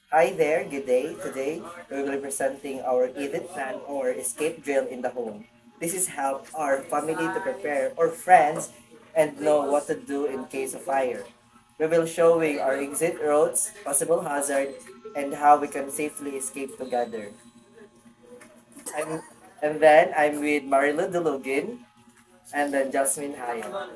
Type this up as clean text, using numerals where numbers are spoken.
Hi there, good day. Today, we will be presenting our EDIT plan or escape drill in the home. This is help our family to prepare or friends and know what to do in case of fire. We will showing our exit routes, possible hazard, and how we can safely escape together. And, and then I'm with Marilu Dulugin and then Jasmine Haya.